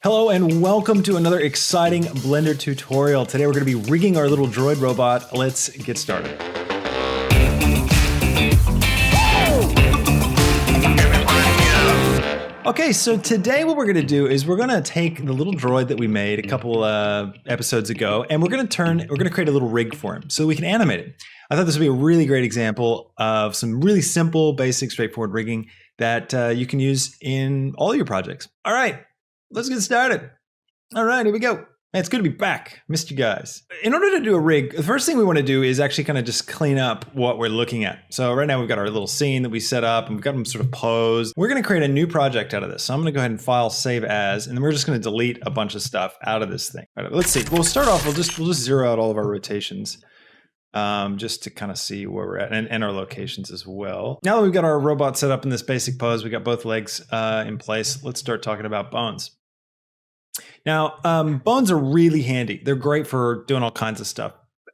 Hello and welcome to another exciting Blender tutorial. Today we're going to be rigging our little droid robot. Let's get started. Okay, so today what we're going to do is we're going to take the little droid that we made a couple episodes ago, and we're going to create a little rig for him so we can animate it. I thought this would be a really great example of some really simple, basic, straightforward rigging that you can use in all your projects. All right. Let's get started. All right, here we go. Man, it's good to be back. Missed you guys. In order to do a rig, the first thing we want to do is actually kind of just clean up what we're looking at. So right now we've got our little scene that we set up and we've got them sort of posed. We're going to create a new project out of this. So I'm going to go ahead and file save as, and then we're just going to delete a bunch of stuff out of this thing. All right, let's see. We'll start off, we'll just zero out all of our rotations. Just to kind of see where we're at and our locations as well. Now that we've got our robot set up in this basic pose, we got both legs in place. Let's start talking about bones. Now, bones are really handy. They're great for doing all kinds of stuff.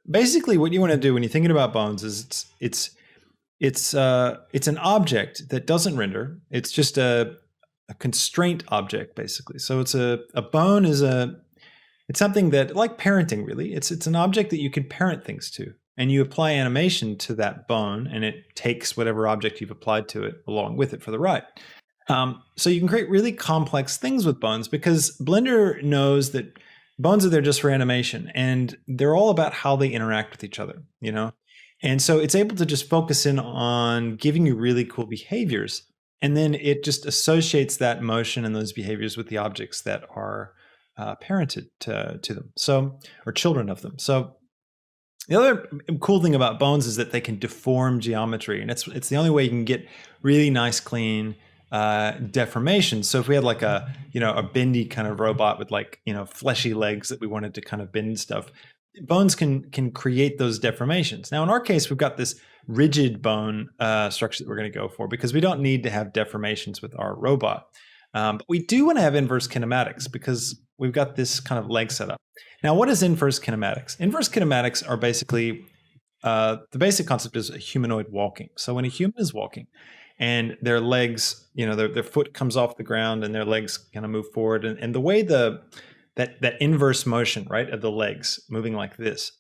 Basically, what you want to do when you're thinking about bones is it's an object that doesn't render. It's just a constraint object, basically. So it's a bone is it's something that, like parenting, really. It's an object that you can parent things to. And you apply animation to that bone, and it takes whatever object you've applied to it along with it for the ride. So you can create really complex things with bones because Blender knows that bones are there just for animation, and they're all about how they interact with each other, you know? And so it's able to just focus in on giving you really cool behaviors, and then it just associates that motion and those behaviors with the objects that are parented to them, so, or children of them. So the other cool thing about bones is that they can deform geometry, and it's the only way you can get really nice, clean deformation. So if we had like a bendy kind of robot with like, fleshy legs that we wanted to kind of bend stuff, bones can create those deformations. Now in our case, we've got this rigid bone structure that we're going to go for because we don't need to have deformations with our robot. But we do want to have inverse kinematics because we've got this kind of leg setup. Now, what is inverse kinematics? Inverse kinematics are basically, the basic concept is a humanoid walking. So when a human is walking and their legs, their foot comes off the ground and their legs kind of move forward, and the way that inverse motion, right, of the legs moving like this.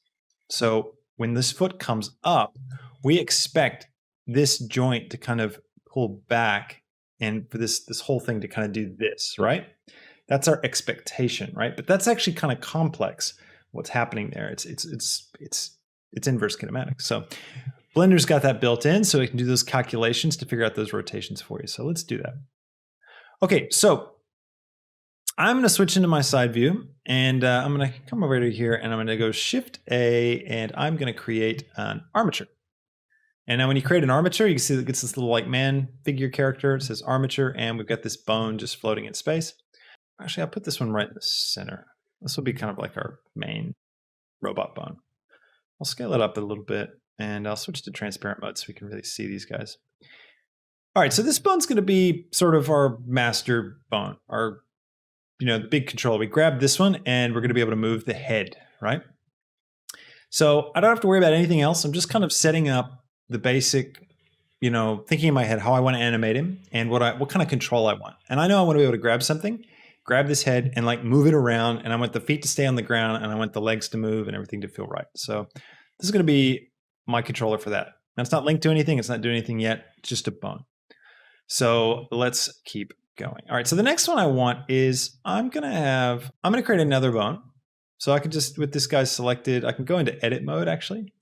So when this foot comes up, we expect this joint to kind of pull back and for this whole thing to kind of do this, right? That's our expectation, right? But that's actually kind of complex. What's happening there? It's inverse kinematics. So Blender's got that built in, so it can do those calculations to figure out those rotations for you. So let's do that. Okay, so I'm going to switch into my side view, and I'm going to come over to here, and I'm going to go Shift A, and I'm going to create an armature. And now when you create an armature, you can see that it gets this little like man figure character. It says armature, and we've got this bone just floating in space. Actually, I'll put this one right in the center. This will be kind of like our main robot bone. I'll scale it up a little bit, and I'll switch to transparent mode so we can really see these guys. All right, so this bone's going to be sort of our master bone, our, the big controller. We grab this one, and we're going to be able to move the head, right? So I don't have to worry about anything else. I'm just kind of setting up the basic, thinking in my head how I want to animate him and what kind of control I want. And I know I want to be able to grab something, grab this head and like move it around, and I want the feet to stay on the ground, and I want the legs to move and everything to feel right. So this is going to be my controller for that. Now it's not linked to anything. It's not doing anything yet. It's just a bone. So let's keep going. All right. So the next one I want is I'm going to create another bone. So I can just, with this guy selected, I can go into edit mode actually.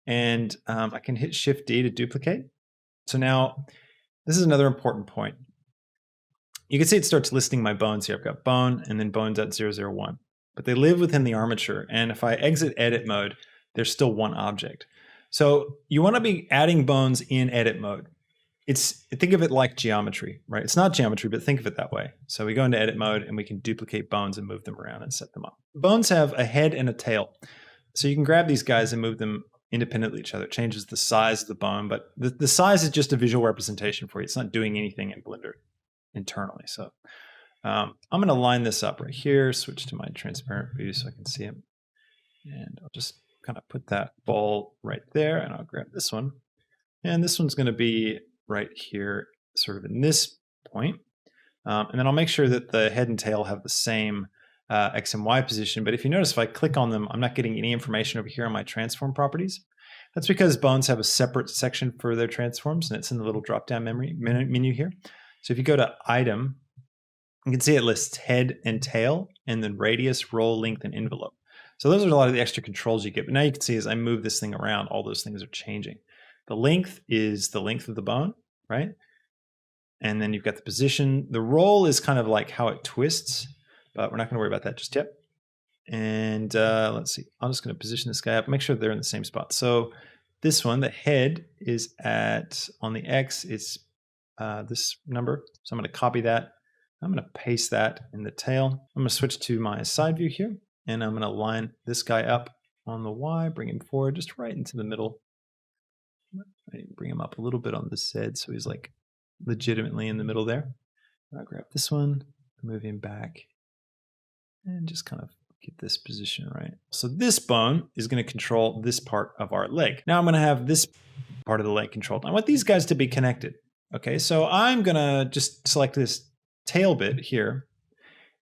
And I can hit Shift D to duplicate. So now this is another important point. You can see it starts listing my bones here. I've got bone and then bones at 001. But they live within the armature. And if I exit edit mode, there's still one object. So you want to be adding bones in edit mode. Think of it like geometry, right? It's not geometry, but think of it that way. So we go into edit mode and we can duplicate bones and move them around and set them up. Bones have a head and a tail. So you can grab these guys and move them independently of each other. It changes the size of the bone, but the size is just a visual representation for you. It's not doing anything in Blender internally. So I'm going to line this up right here, switch to my transparent view so I can see it. And I'll just kind of put that ball right there, and I'll grab this one. And this one's going to be right here, sort of in this point. And then I'll make sure that the head and tail have the same X and Y position. But if you notice, if I click on them, I'm not getting any information over here on my transform properties. That's because bones have a separate section for their transforms, and it's in the little drop-down menu here. So if you go to Item, you can see it lists head and tail, and then radius, roll, length, and envelope. So those are a lot of the extra controls you get. But now you can see as I move this thing around, all those things are changing. The length is the length of the bone, right? And then you've got the position. The roll is kind of like how it twists, but we're not going to worry about that just yet. And let's see, I'm just going to position this guy up, make sure they're in the same spot. So this one, the head is on the X, it's this number. So I'm going to copy that. I'm going to paste that in the tail. I'm going to switch to my side view here, and I'm going to line this guy up on the Y, bring him forward just right into the middle. Bring him up a little bit on this side so he's like legitimately in the middle there. I'll grab this one, move him back, and just kind of get this position right. So this bone is going to control this part of our leg. Now I'm going to have this part of the leg controlled. I want these guys to be connected. Okay, so I'm going to just select this tail bit here,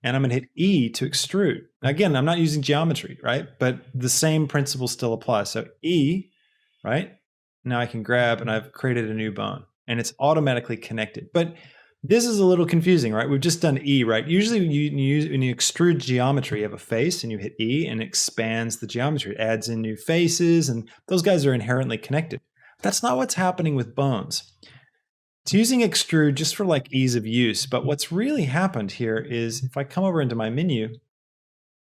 and I'm going to hit E to extrude. Now again, I'm not using geometry, right? But the same principle still applies. So E, right? Now I can grab, and I've created a new bone, and it's automatically connected. But this is a little confusing, right? We've just done E, right? Usually when you extrude geometry, you have a face and you hit E and it expands the geometry. It adds in new faces, and those guys are inherently connected. That's not what's happening with bones. It's using extrude just for like ease of use, but what's really happened here is if I come over into my menu, you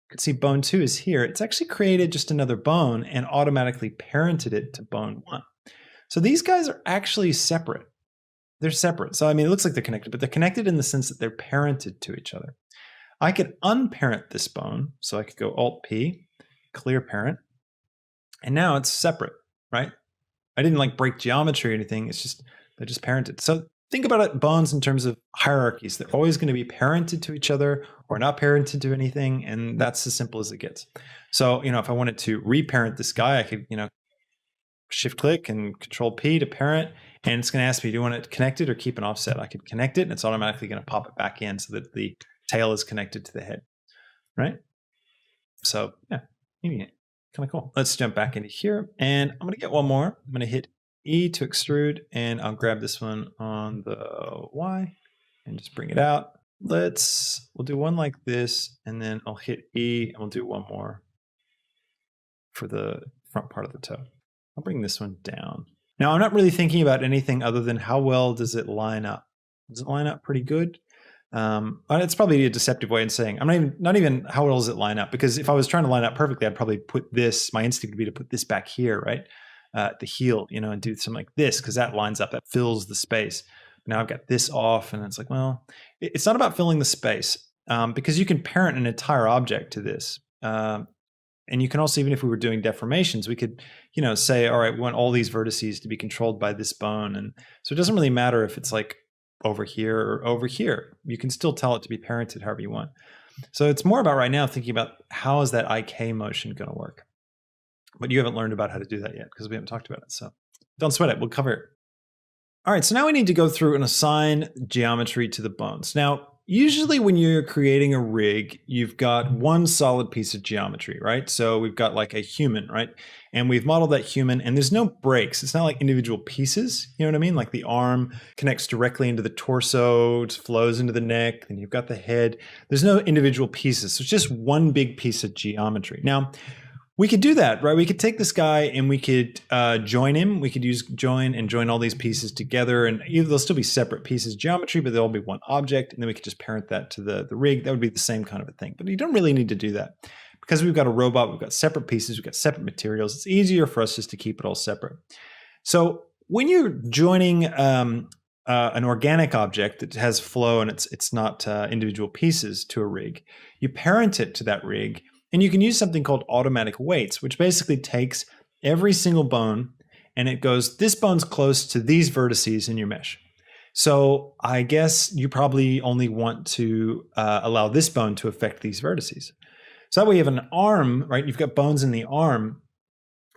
can see bone 2 is here. It's actually created just another bone and automatically parented it to bone 1. So these guys are actually separate. They're separate. So I mean, it looks like they're connected, but they're connected in the sense that they're parented to each other. I could unparent this bone. So I could go Alt-P, clear parent, and now it's separate, right? I didn't like break geometry or anything. It's just, they're just parented. So think about it, bones in terms of hierarchies. They're always going to be parented to each other or not parented to anything. And that's as simple as it gets. So, if I wanted to reparent this guy, I could, shift click and control P to parent, and it's going to ask me, do you want it connected or keep an offset? I could connect it, and it's automatically going to pop it back in so that the tail is connected to the head, right? So yeah, kind of cool. Let's jump back into here, and I'm going to get one more. I'm going to hit E to extrude, and I'll grab this one on the Y and just bring it out. We'll do one like this, and then I'll hit E, and we'll do one more for the front part of the toe. I'll bring this one down. Now, I'm not really thinking about anything other than how well does it line up. Does it line up pretty good? It's probably a deceptive way of saying, I'm not even how well does it line up, because if I was trying to line up perfectly, I'd probably put this, my instinct would be to put this back here, right? The heel, and do something like this, because that lines up, that fills the space. Now I've got this off, and it's like, well, it's not about filling the space, because you can parent an entire object to this. And you can also, even if we were doing deformations, we could, say, all right, we want all these vertices to be controlled by this bone. And so it doesn't really matter if it's like over here or over here. You can still tell it to be parented however you want. So it's more about right now thinking about how is that IK motion going to work. But you haven't learned about how to do that yet because we haven't talked about it. So don't sweat it. We'll cover it. All right, so now we need to go through and assign geometry to the bones. Now, usually when you're creating a rig, you've got one solid piece of geometry, right? So we've got like a human, right? And we've modeled that human, and there's no breaks. It's not like individual pieces, you know what I mean? Like the arm connects directly into the torso, it flows into the neck, then you've got the head. There's no individual pieces. So it's just one big piece of geometry. Now, we could do that, right? We could take this guy and we could join him. We could use join and join all these pieces together, and either they'll still be separate pieces of geometry, but they'll all be one object, and then we could just parent that to the rig. That would be the same kind of a thing, but you don't really need to do that. Because we've got a robot, we've got separate pieces, we've got separate materials. It's easier for us just to keep it all separate. So when you're joining an organic object that has flow and it's not individual pieces to a rig, you parent it to that rig. And you can use something called automatic weights, which basically takes every single bone and it goes, this bone's close to these vertices in your mesh. So I guess you probably only want to allow this bone to affect these vertices. So that way you have an arm, right? You've got bones in the arm.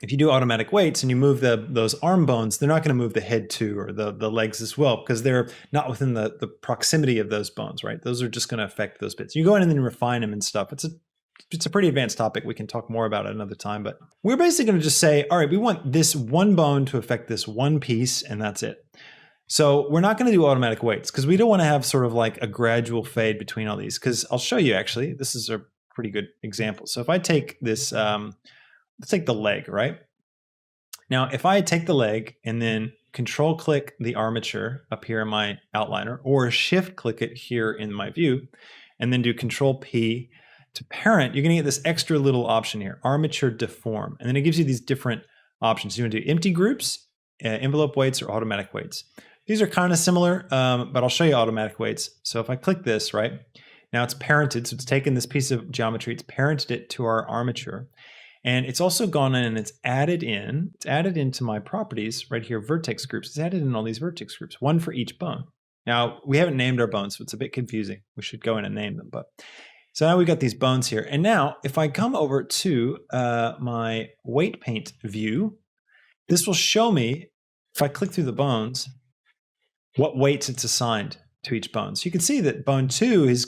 if you do automatic weights and you move those arm bones, they're not going to move the head too, or the legs as well, because they're not within the proximity of those bones, right? Those are just going to affect those bits. You go in and then refine them and stuff. It's a pretty advanced topic. We can talk more about it another time, but we're basically going to just say, all right, we want this one bone to affect this one piece, and that's it. So we're not going to do automatic weights because we don't want to have sort of like a gradual fade between all these, because I'll show you actually, this is a pretty good example. So if I take this, let's take the leg, right? Now, if I take the leg and then control click the armature up here in my outliner, or shift click it here in my view, and then do control P to parent, you're going to get this extra little option here, Armature Deform. And then it gives you these different options. You want to do empty groups, envelope weights, or automatic weights. These are kind of similar, but I'll show you automatic weights. So if I click this, right, now it's parented. So it's taken this piece of geometry, it's parented it to our armature. And it's also gone in and it's added into my properties right here, vertex groups. It's added in all these vertex groups, one for each bone. Now, we haven't named our bones, so it's a bit confusing. We should go in and name them. But so now we've got these bones here. And now if I come over to my weight paint view, this will show me, if I click through the bones, what weights it's assigned to each bone. So you can see that bone 2 it's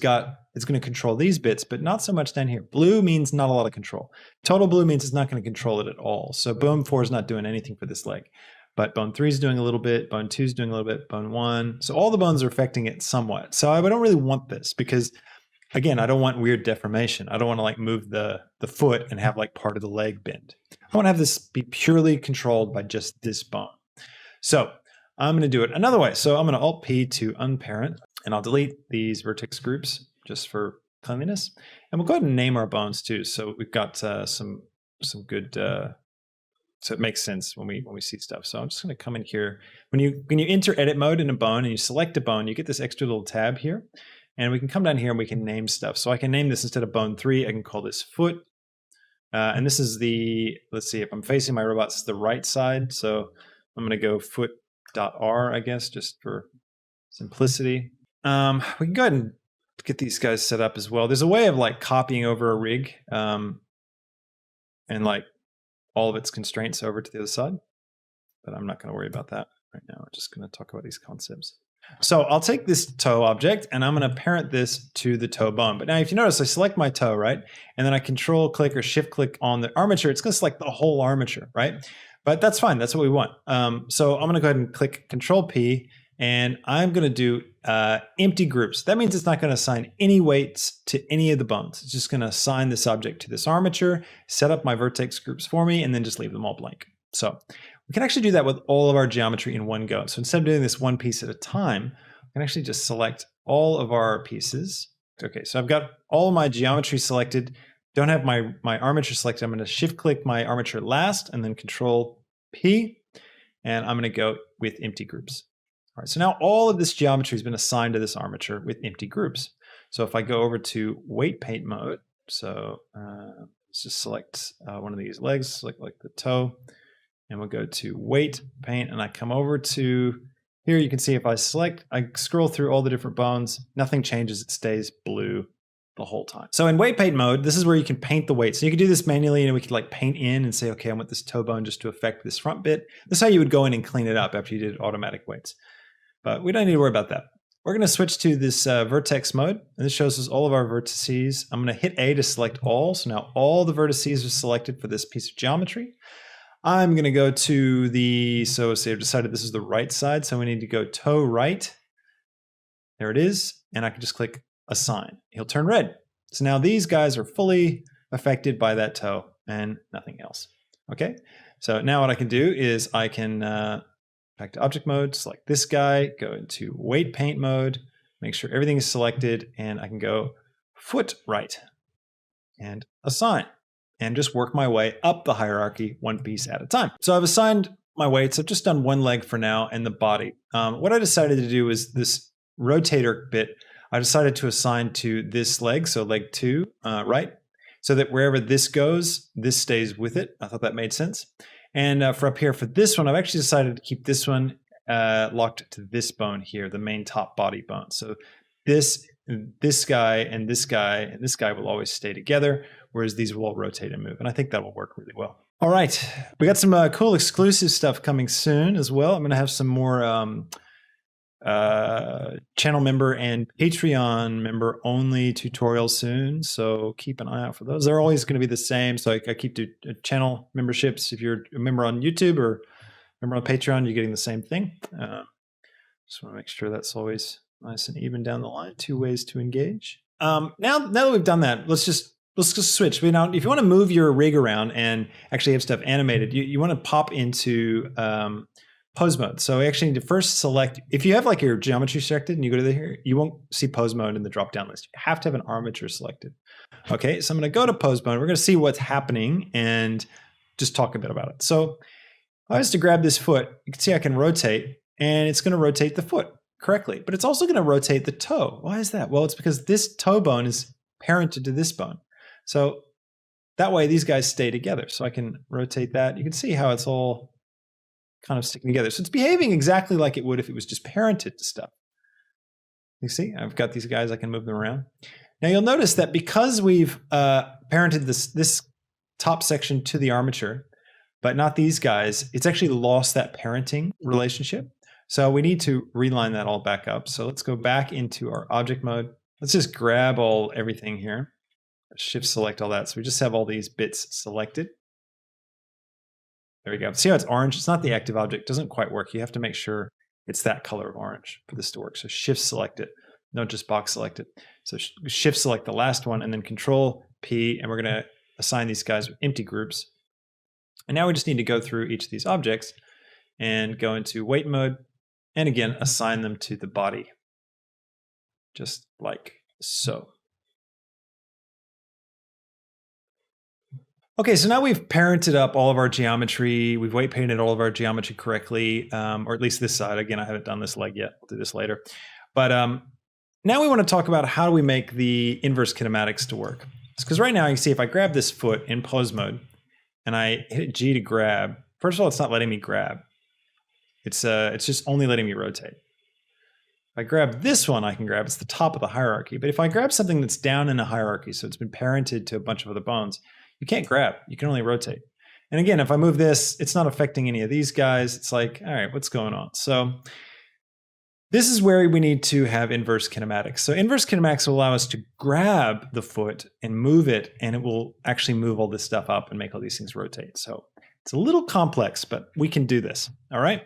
going to control these bits, but not so much down here. Blue means not a lot of control. Total blue means it's not going to control it at all. So bone 4 is not doing anything for this leg, but bone 3 is doing a little bit, bone 2 is doing a little bit, bone 1. So all the bones are affecting it somewhat. So I don't really want this because, again, I don't want weird deformation. I don't want to like move the foot and have like part of the leg bend. I want to have this be purely controlled by just this bone. So I'm going to do it another way. So I'm going to Alt P to unparent, and I'll delete these vertex groups just for cleanliness. And we'll go ahead and name our bones too. So we've got some good, so it makes sense when we see stuff. So I'm just going to come in here. When you enter edit mode in a bone and you select a bone, you get this extra little tab here. And we can come down here and we can name stuff. So I can name this, instead of bone 3, I can call this foot. And this is let's see, if I'm facing my robot, it's the right side. So I'm going to go foot.r, I guess, just for simplicity. We can go ahead and get these guys set up as well. There's a way of like copying over a rig and like all of its constraints over to the other side, but I'm not going to worry about that right now. I'm just going to talk about these concepts. So I'll take this toe object and I'm going to parent this to the toe bone. But now if you notice, I select my toe, right? And then I control click or shift click on the armature. It's going to select the whole armature, right? But that's fine. That's what we want. So I'm going to go ahead and click control P, and I'm going to do empty groups. That means it's not going to assign any weights to any of the bones. It's just going to assign this object to this armature, set up my vertex groups for me, and then just leave them all blank. So we can actually do that with all of our geometry in one go. So instead of doing this one piece at a time, I can actually just select all of our pieces. Okay, so I've got all of my geometry selected. Don't have my armature selected. I'm going to shift click my armature last and then control P, and I'm going to go with empty groups. All right, so now all of this geometry has been assigned to this armature with empty groups. So if I go over to weight paint mode, so let's just select one of these legs, select like the toe, and we'll go to weight paint, and I come over to here. You can see if I scroll through all the different bones, nothing changes. It stays blue the whole time. So in weight paint mode, this is where you can paint the weight. So you can do this manually, and we could like paint in and say, okay, I want this toe bone just to affect this front bit. This is how you would go in and clean it up after you did automatic weights. But we don't need to worry about that. We're going to switch to this vertex mode, and this shows us all of our vertices. I'm going to hit A to select all. So now all the vertices are selected for this piece of geometry. I'm going to go to so say I've decided this is the right side, so we need to go toe right. There it is, and I can just click assign. He'll turn red. So now these guys are fully affected by that toe and nothing else. Okay, so now what I can do is I can back to object mode, select this guy, go into weight paint mode, make sure everything is selected, and I can go foot right and assign, and just work my way up the hierarchy one piece at a time. So I've assigned my weights. I've just done one leg for now and the body. What I decided to do is this rotator bit, I decided to assign to this leg, so leg 2, right? So that wherever this goes, this stays with it. I thought that made sense. And for up here, for this one, I've actually decided to keep this one locked to this bone here, the main top body bone. So this guy and this guy and this guy will always stay together, whereas these will all rotate and move. And I think that will work really well. All right, we got some cool exclusive stuff coming soon as well. I'm going to have some more channel member and Patreon member only tutorials soon, so keep an eye out for those. They're always going to be the same, so I keep the channel memberships. If you're a member on YouTube or a member on Patreon, you're getting the same thing. Just want to make sure that's always nice and even down the line. 2 ways to engage. Now that we've done that, let's just switch. Now, if you want to move your rig around and actually have stuff animated, you want to pop into pose mode. So we actually need to first select, if you have like your geometry selected and you go to here, you won't see pose mode in the drop down list. You have to have an armature selected. Okay, so I'm going to go to pose mode. We're going to see what's happening and just talk a bit about it. So if I was to grab this foot, you can see I can rotate, and it's going to rotate the foot correctly, but it's also going to rotate the toe. Why is that? Well, it's because this toe bone is parented to this bone. So that way these guys stay together. So I can rotate that. You can see how it's all kind of sticking together. So it's behaving exactly like it would if it was just parented to stuff. You see, I've got these guys, I can move them around. Now you'll notice that because we've parented this top section to the armature, but not these guys, it's actually lost that parenting relationship. So we need to reline that all back up. So let's go back into our object mode. Let's just grab everything here. Shift select all that. So we just have all these bits selected. There we go. See how it's orange? It's not the active object. It doesn't quite work. You have to make sure it's that color of orange for this to work. So shift select it. Don't just box select it. So shift select the last one and then control P, and we're going to assign these guys with empty groups. And now we just need to go through each of these objects and go into weight mode and again assign them to the body. Just like so. Okay, so now we've parented up all of our geometry. We've weight painted all of our geometry correctly, or at least this side. Again, I haven't done this leg yet. I'll do this later. But now we want to talk about how do we make the inverse kinematics to work. Because right now you can see if I grab this foot in pose mode and I hit G to grab, first of all, it's not letting me grab. It's just only letting me rotate. If I grab this one, I can grab, it's the top of the hierarchy. But if I grab something that's down in a hierarchy, so it's been parented to a bunch of other bones, you can't grab, you can only rotate. And again, if I move this, it's not affecting any of these guys. It's like, all right, what's going on? So this is where we need to have inverse kinematics. So inverse kinematics will allow us to grab the foot and move it, and it will actually move all this stuff up and make all these things rotate. So it's a little complex, but we can do this, all right?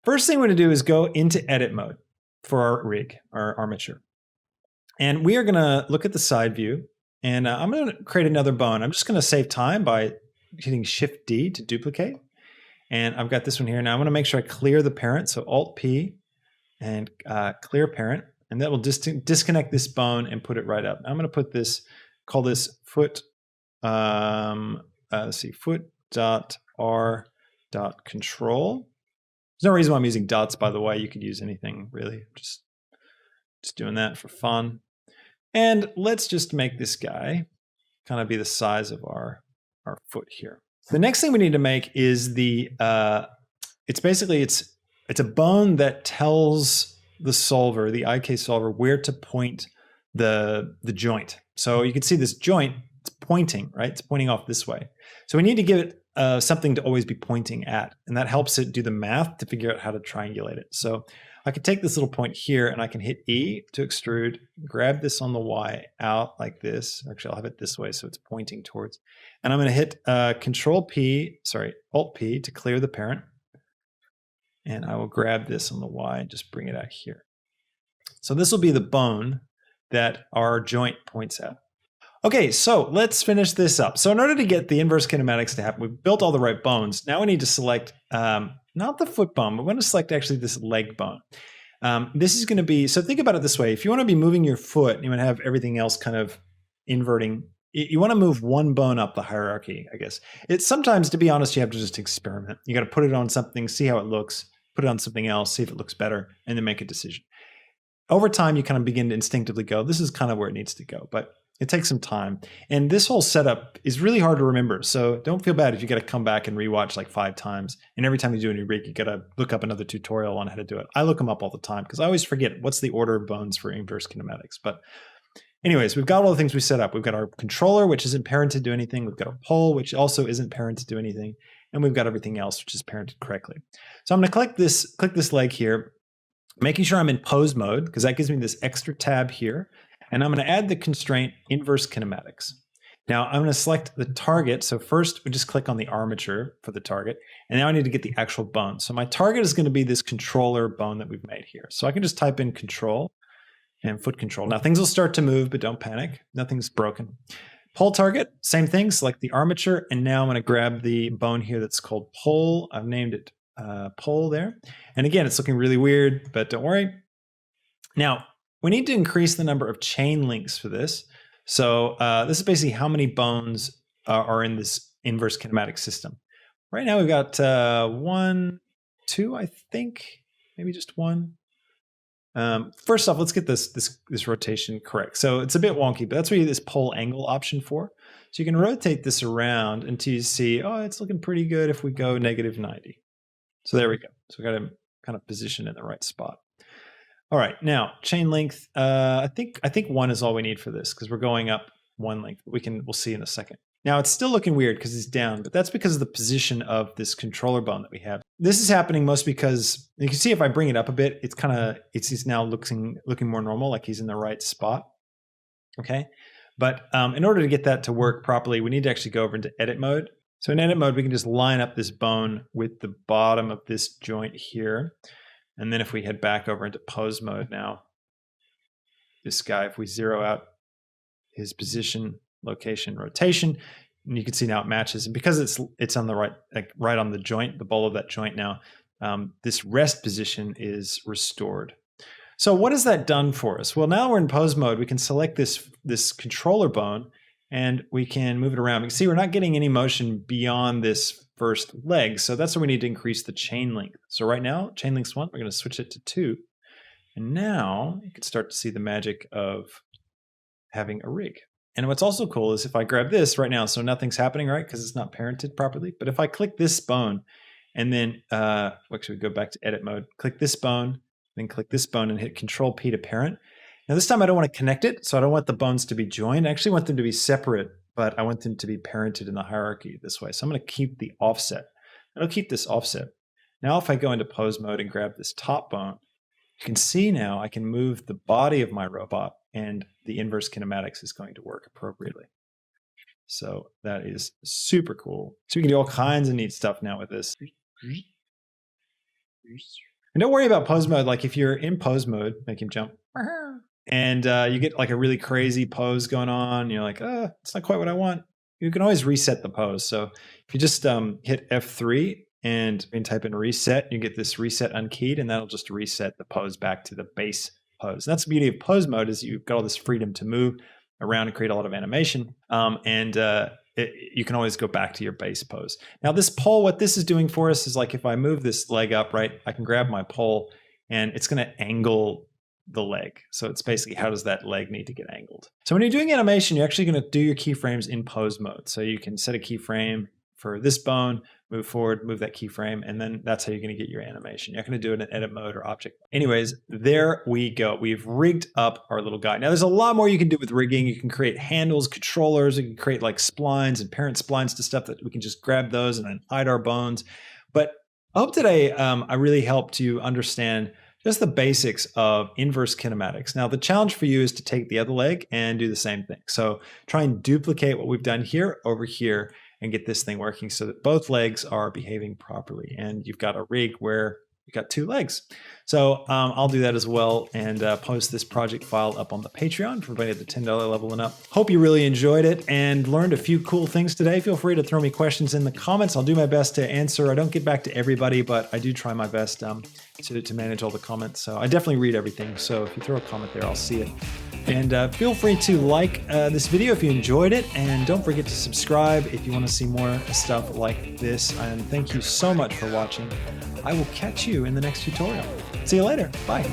First thing we're gonna do is go into edit mode for our rig, our armature. And we are gonna look at the side view, and I'm gonna create another bone. I'm just gonna save time by hitting Shift D to duplicate. And I've got this one here. Now I'm gonna make sure I clear the parent, so Alt P and clear parent, and that will disconnect this bone and put it right up. I'm gonna put this, call this foot, let's see, foot.r.control. There's no reason why I'm using dots, by the way. You could use anything, really. Just doing that for fun. And let's just make this guy kind of be the size of our foot here. The next thing we need to make is the, it's a bone that tells the solver, the IK solver, where to point the joint. So you can see this joint, it's pointing, right? It's pointing off this way. So we need to give it something to always be pointing at, and that helps it do the math to figure out how to triangulate it. So I can take this little point here and I can hit E to extrude, grab this on the Y out like this. Actually, I'll have it this way so it's pointing towards. And I'm going to hit Alt P to clear the parent. And I will grab this on the Y and just bring it out here. So this will be the bone that our joint points at. Okay, so let's finish this up. So in order to get the inverse kinematics to happen, we've built all the right bones. Now we need to select not the foot bone, but we're going to select actually this leg bone. This is going to be, so think about it this way. If you want to be moving your foot, you want to have everything else kind of inverting. You want to move one bone up the hierarchy, I guess. It's sometimes, to be honest, you have to just experiment. You got to put it on something, see how it looks, put it on something else, see if it looks better, and then make a decision. Over time, you kind of begin to instinctively go, this is kind of where it needs to go. But it takes some time. And this whole setup is really hard to remember. So don't feel bad if you got to come back and rewatch like 5 times. And every time you do a new rig, you got to look up another tutorial on how to do it. I look them up all the time because I always forget what's the order of bones for inverse kinematics. But Anyways, we've got all the things we set up. We've got our controller, which isn't parented to anything. We've got our pole, which also isn't parented to anything. And we've got everything else, which is parented correctly. So I'm going to click this leg here, making sure I'm in pose mode, because that gives me this extra tab here. And I'm going to add the constraint Inverse Kinematics. Now I'm going to select the target. So first we just click on the armature for the target. And now I need to get the actual bone. So my target is going to be this controller bone that we've made here. So I can just type in control and foot control. Now things will start to move, but don't panic. Nothing's broken. Pole target, same thing, select the armature. And now I'm going to grab the bone here that's called pole. I've named it pole there. And again, it's looking really weird, but don't worry. Now, we need to increase the number of chain links for this. So this is basically how many bones are in this inverse kinematic system. Right now we've got 1, 2, I think, maybe just 1. First off, let's get this rotation correct. So it's a bit wonky, but that's what you get this pole angle option for. So you can rotate this around until you see, oh, it's looking pretty good if we go -90. So there we go. So we got to kind of position in the right spot. All right, now chain length. I think 1 is all we need for this because we're going up 1 length. We'll see in a second. Now it's still looking weird because it's down, but that's because of the position of this controller bone that we have. This is happening most because you can see if I bring it up a bit, he's now looking more normal, like he's in the right spot. Okay, but in order to get that to work properly, we need to actually go over into edit mode. So in edit mode, we can just line up this bone with the bottom of this joint here. And then if we head back over into pose mode now, this guy, if we zero out his position, location, rotation, and you can see now it matches. And because it's on the right, like right on the joint, the bowl of that joint now, this rest position is restored. So what has that done for us? Well, now we're in pose mode. We can select this controller bone and we can move it around. You can see we're not getting any motion beyond this first leg. So that's where we need to increase the chain length. So right now, chain length's 1, we're going to switch it to 2. And now you can start to see the magic of having a rig. And what's also cool is if I grab this right now, so nothing's happening, right? Because it's not parented properly. But if I click this bone and then actually go back to edit mode, click this bone, then click this bone and hit Control P to parent. Now this time I don't want to connect it. So I don't want the bones to be joined. I actually want them to be separate, but I want them to be parented in the hierarchy this way. So I'm going to keep the offset. I'll keep this offset. Now if I go into pose mode and grab this top bone, you can see now I can move the body of my robot and the inverse kinematics is going to work appropriately. So that is super cool. So we can do all kinds of neat stuff now with this. And don't worry about pose mode. Like if you're in pose mode, make him jump. And you get like a really crazy pose going on. You're like, it's not quite what I want. You can always reset the pose. So if you just hit F3 and type in reset, you get this reset unkeyed, and that'll just reset the pose back to the base pose. And that's the beauty of pose mode, is you've got all this freedom to move around and create a lot of animation. You can always go back to your base pose. Now this pole, what this is doing for us is like if I move this leg up, right, I can grab my pole and it's going to angle the leg. So it's basically, how does that leg need to get angled? So when you're doing animation, you're actually going to do your keyframes in pose mode. So you can set a keyframe for this bone, move forward, move that keyframe, and then that's how you're going to get your animation. You're not going to do it in edit mode or object. Anyways, there we go. We've rigged up our little guy. Now there's a lot more you can do with rigging. You can create handles, controllers, you can create like splines and parent splines to stuff that we can just grab those and then hide our bones. But I hope today I really helped you understand just the basics of inverse kinematics. Now, the challenge for you is to take the other leg and do the same thing. So try and duplicate what we've done here over here and get this thing working so that both legs are behaving properly. And you've got a rig where you've got 2 legs. So I'll do that as well and post this project file up on the Patreon for everybody at the $10 level and up. Hope you really enjoyed it and learned a few cool things today. Feel free to throw me questions in the comments. I'll do my best to answer. I don't get back to everybody, but I do try my best to manage all the comments. So I definitely read everything. So if you throw a comment there, I'll see it. And feel free to like this video if you enjoyed it. And don't forget to subscribe if you want to see more stuff like this. And thank you so much for watching. I will catch you in the next tutorial. See you later. Bye.